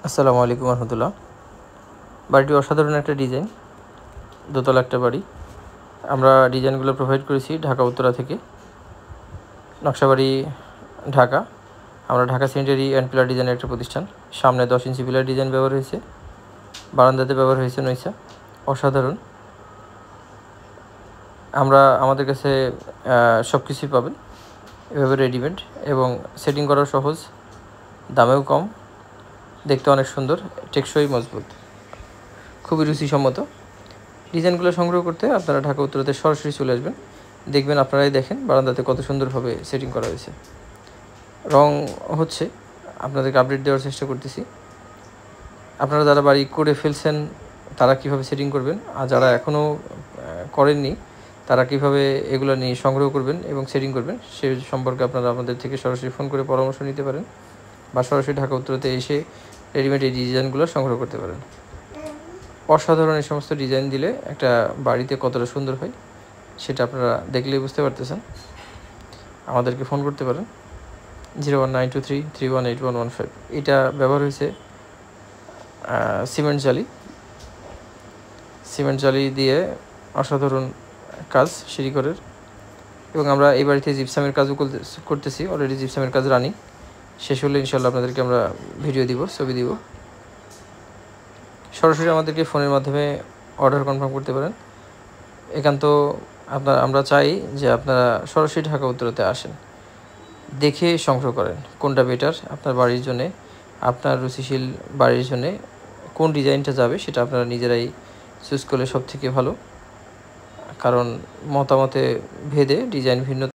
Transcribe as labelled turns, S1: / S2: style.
S1: আসসালামু আলাইকুম রহমতুল্লাহ। বাড়িটি অসাধারণ একটা ডিজাইন, দোতলা একটা বাড়ি। আমরা ডিজাইনগুলো প্রোভাইড করেছি ঢাকা উত্তরা থেকে। নকশাবাড়ি, ঢাকা। আমরা ঢাকা সেন্টারি অ্যান্ড পিলার ডিজাইনের একটা প্রতিষ্ঠান। সামনে 10 ইঞ্চি পিলার ডিজাইন ব্যবহার হয়েছে, বারান্দাতে ব্যবহার হয়েছে নইসা। অসাধারণ। আমাদের কাছে সব কিছুই পাবেন এভাবে রেডিমেড, এবং সেটিং করা সহজ, দামেও কম, দেখতে অনেক সুন্দর, টেকসই, মজবুত, খুবই রুচিসম্মত। ডিজাইনগুলো সংগ্রহ করতে আপনারা ঢাকা উত্তরাতে সরাসরি চলে আসবেন। দেখবেন, আপনারাই দেখেন বারান্দাতে কত সুন্দরভাবে সেটিং করা হয়েছে। রং হচ্ছে, আপনাদেরকে আপডেট দেওয়ার চেষ্টা করতেছি। আপনারা যারা বাড়ি করে ফেলছেন তারা কিভাবে সেটিং করবেন, আর যারা এখনও করেননি তারা কিভাবে এগুলো নিয়ে সংগ্রহ করবেন এবং সেটিং করবেন সে সম্পর্কে আপনারা আমাদের থেকে সরাসরি ফোন করে পরামর্শ নিতে পারেন, বা সরাসরি ঢাকা উত্তরাতে এসে রেডিমেড এই ডিজাইনগুলো সংগ্রহ করতে পারেন। অসাধারণ এই সমস্ত ডিজাইন দিলে একটা বাড়িতে কতটা সুন্দর হয় সেটা আপনারা দেখলেই বুঝতে পারতেছেন। আমাদেরকে ফোন করতে পারেন 01923318115। এটা ব্যবহার হয়েছে সিমেন্ট জালি দিয়ে অসাধারণ কাজ সিঁড়িঘরের। এবং আমরা এই বাড়িতে জিপসামের কাজও করতেছি। অলরেডি জিপসামের কাজ রানিং, শেষ হলে ইনশাল্লাহ আপনাদেরকে আমরা ভিডিও দিব, ছবি দিব। সরাসরি আমাদেরকে ফোনের মাধ্যমে অর্ডার কনফার্ম করতে পারেন। একান্ত আমরা চাই যে আপনারা সরাসরি ঢাকা উত্তরাতে আসেন, দেখে সংগ্রহ করেন কোনটা বেটার আপনার বাড়ির জন্যে, আপনার রুচিশীল বাড়ির জন্যে কোন ডিজাইনটা যাবে সেটা আপনারা নিজেরাই চুজ করলে সব থেকে ভালো। কারণ মতামতে ভেদে ডিজাইন ভিন্ন।